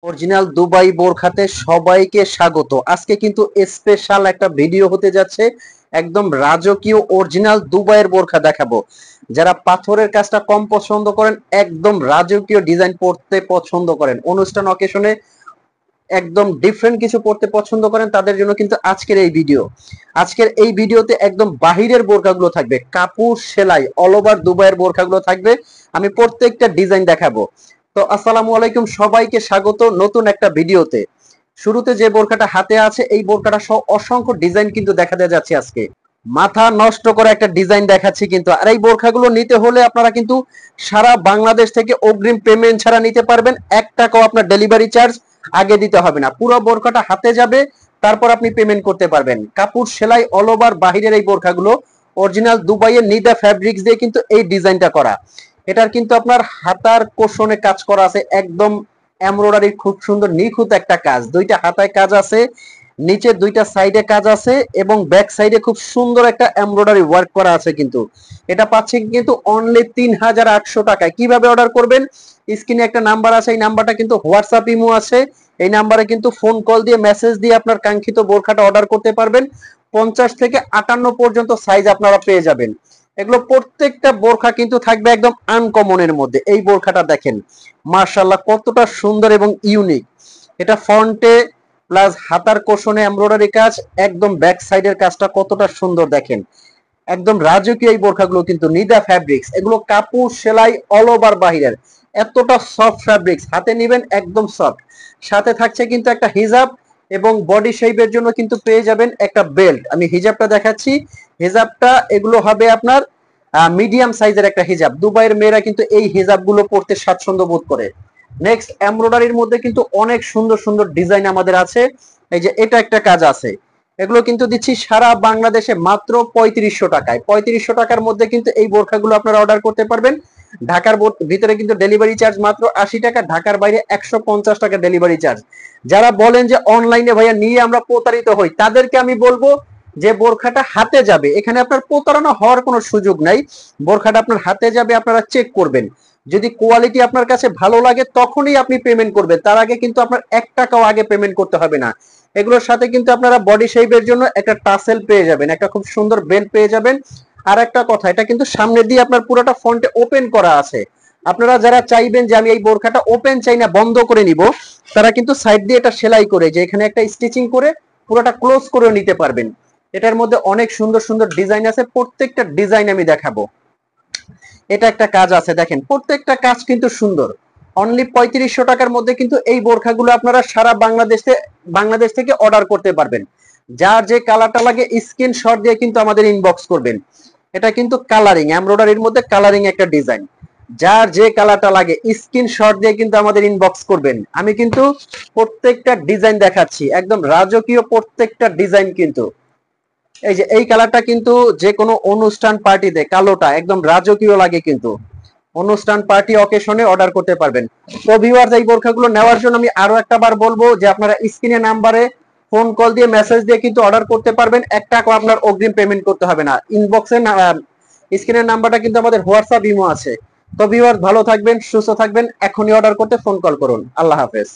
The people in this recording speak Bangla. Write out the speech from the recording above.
অরিজিনাল দুবাই বোরখাতে সবাইকে স্বাগত। আজকে কিন্তু স্পেশাল একটা ভিডিও হতে যাচ্ছে। একদম রাজকীয় অরিজিনাল দুবাইয়ের বোরখা দেখাবো। যারা পাথরের কাজটা কম পছন্দ করেন, একদম রাজকীয় ডিজাইন পড়তে পছন্দ করেন, অনুষ্ঠান অকেশনে একদম ডিফারেন্ট কিছু পড়তে পছন্দ করেন, তাদের জন্য কিন্তু আজকের এই ভিডিওতে একদম বাহিরের বোরখাগুলো থাকবে, কাপড় সেলাই অল ওভার দুবাইয়ের বোরখাগুলো থাকবে। আমি প্রত্যেকটা ডিজাইন দেখাবো। তো আসসালামু আলাইকুম, সবাইকে স্বাগত নতুন একটা ভিডিওতে। শুরুতে যে বোরখাটা হাতে আছে, এই বোরখাটা সহ অসংখ্য ডিজাইন কিন্তু দেখাতে যাচ্ছে আজকে। মাথা নষ্ট করে একটা ডিজাইন দেখাচ্ছি কিন্তু। আর এই বোরখাগুলো নিতে হলে আপনারা কিন্তু সারা বাংলাদেশ থেকে অগ্রিম পেমেন্ট ছাড়া নিতে পারবেন। 1 টাকাও আপনার ডেলিভারি চার্জ আগে দিতে হবে না। পুরো বোরখাটা হাতে যাবে, তারপর আপনি পেমেন্ট করতে পারবেন। কাপড় সেলাই অল ওভার বাহিরের এই বোরখাগুলো অরিজিনাল দুবাইয়ের নিদা ফ্যাব্রিক্স দিয়ে কিন্তু এই ডিজাইনটা করা। এটার কিন্তু আপনার হাতার কোষণে কাজ করা আছে, একদম এমব্রয়ডারি, খুব সুন্দর নিখুঁত একটা কাজ। দুইটা হাতায় কাজ আছে, নিচে দুইটা সাইডে কাজ আছে, এবং ব্যাক সাইডে খুব সুন্দর একটা এমব্রয়ডারি ওয়ার্ক করা আছে। কিন্তু এটা পাচ্ছে কিন্তু অনলি 3800 টাকায়। কিভাবে অর্ডার করবেন? স্ক্রিনে একটা নাম্বার আছে, এই নাম্বারটা কিন্তু হোয়াটসঅ্যাপ ইমো আছে। এই নাম্বারে কিন্তু ফোন কল দিয়ে মেসেজ দিয়ে আপনার কাঙ্ক্ষিত বোরখাটা অর্ডার করতে পারবেন। 50 থেকে 58 পর্যন্ত সাইজ আপনারা পেয়ে যাবেন। এগুলো প্রত্যেকটা বোরখা কিন্তু থাকবে একদম আনকমনের মধ্যে। এই বোরখাটা দেখেন, মার্শাল্লাহ কতটা সুন্দর এবং ইউনিক। এটা ফ্রন্টে প্লাস হাতার কোষণে এমব্রয়ডারি কাজ, একদম ব্যাক সাইডের কাজটা কতটা সুন্দর দেখেন। একদম রাজকীয় এই বোরখাগুলো কিন্তু নিদা ফ্যাব্রিক্স। এগুলো কাপড় সেলাই অল ওভার বাহিরের, এতটা সফট ফ্যাব্রিক্স, হাতে নিবেন একদম সফট। সাথে থাকছে কিন্তু একটা হিজাব, এবং বডি শেপের জন্য কিন্তু পেয়ে যাবেন একটা বেল্ট। আমি হিজাবটা দেখাচ্ছি। হিজাবটা এগুলো হবে আপনার মিডিয়াম সাইজের একটা হিজাব। দুবাইয়ের মেয়েরা কিন্তু এই হিজাবগুলো পরতে স্বাচ্ছন্দ্য বোধ করে। নেক্সট, এমব্রয়ডারির মধ্যে কিন্তু অনেক সুন্দর সুন্দর ডিজাইন আমাদের আছে। এই যে এটা একটা কাজ আছে, এগুলো কিন্তু দিচ্ছি সারা বাংলাদেশে মাত্র 3500 টাকায়। 3500 টাকার মধ্যে কিন্তু এই বোরখাগুলো আপনারা অর্ডার করতে পারবেন। ঢাকার ভিতরে কিন্তু ডেলিভারি চার্জ মাত্র 80 টাকা, ঢাকার বাইরে 150 টাকা ডেলিভারি চার্জ। যারা বলেন যে অনলাইনে ভাইয়া নিয়ে আমরা প্রতারিত হই, তাদেরকে আমি বলবো যে বোরখাটা হাতে যাবে, এখানে আপনার প্রতারণা হওয়ার কোনো সুযোগ নাই। বোরখাটা আপনার হাতে যাবে, আপনারা চেক করবেন। যদি কোয়ালিটি আপনার কাছে ভালো লাগে তখনই আপনি পেমেন্ট করবেন, তার আগে কিন্তু আপনার 1 টাকাও আগে পেমেন্ট করতে হবে না। এগুলোর সাথে কিন্তু আপনারা বডি শেপের জন্য একটা টাসেল পেয়ে যাবেন, একটা খুব সুন্দর বেল্ট পেয়ে যাবেন। আর একটা কথা, এটা কিন্তু সামনে দিয়ে আপনার পুরোটা ফ্রন্টে ওপেন করা আছে। আপনারা যারা চাইবেন যে আমি এই বোরখাটা ওপেন চাই না, বন্ধ করে নিব, তারা কিন্তু সাইড দিয়ে এটা সেলাই করে, যে এখানে একটা স্টিচিং করে পুরোটা ক্লোজ করে নিতে পারবেন। এটার মধ্যে অনেক সুন্দর সুন্দর ডিজাইন আছে, প্রত্যেকটা ডিজাইন আমি দেখাবো। এটা একটা কাজ আছে দেখেন, প্রত্যেকটা কাজ কিন্তু সুন্দর। অনলি 3500 টাকার মধ্যে কিন্তু এই বোরখাগুলো আপনারা সারা বাংলাদেশ থেকে অর্ডার করতে পারবেন। যার যে কালারটা লাগে স্ক্রিনশট দিয়ে কিন্তু আমাদের ইনবক্স করবেন। এটা কিন্তু কালারিং, এমব্রয়ডারির মধ্যে কালারিং একটা ডিজাইন। যার যে কালারটা লাগে স্ক্রিনশট দিয়ে কিন্তু আমাদের ইনবক্স করবেন। আমি কিন্তু প্রত্যেকটা ডিজাইন দেখাচ্ছি, একদম রাজকীয় প্রত্যেকটা ডিজাইন কিন্তু। এই যে এই কালারটা কিন্তু যে কোনো অনুষ্ঠান পার্টিতে কালোটা একদম রাজকীয় লাগে কিন্তু। অনুষ্ঠান পার্টি অকেশনে অর্ডার করতে পারবেন। তো ভিউয়ার্স, এই বোরখাগুলো নেওয়ার জন্য আমি আরো একটা বার বলবো যে আপনারা স্ক্রিনে নাম্বারে ফোন কল দিয়ে মেসেজ দিয়ে কিন্তু অর্ডার করতে পারবেন। 1 টাকা আপনার অগ্রিম পেমেন্ট করতে হবে না। ইনবক্সে স্ক্রিনের নাম্বারটা কিন্তু আমাদের হোয়াটসঅ্যাপ ইমো আছে। তো ভিউয়ার্স, ভালো থাকবেন, সুস্থ থাকবেন। এখনই অর্ডার করতে ফোন কল করুন। আল্লাহ হাফেজ।